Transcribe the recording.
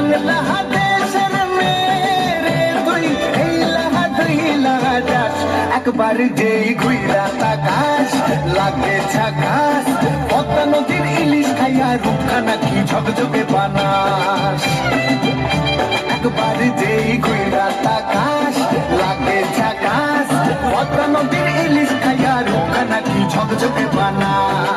বাংলাদেশের মেরে তুই এই লাহা যাস একবার যেই ঘুইরা তাকাস লাগে ঝাকাস পদ্মা নদীর ইলিশ খাইয়া রূপখানা কি ঝকঝকে বানাস একবার যেই ঘুইরা তাকাস লাগে ঝাকাস পদ্মা নদীর ইলিশ খাইয়া রূপখানা কি ঝকঝকে বানাস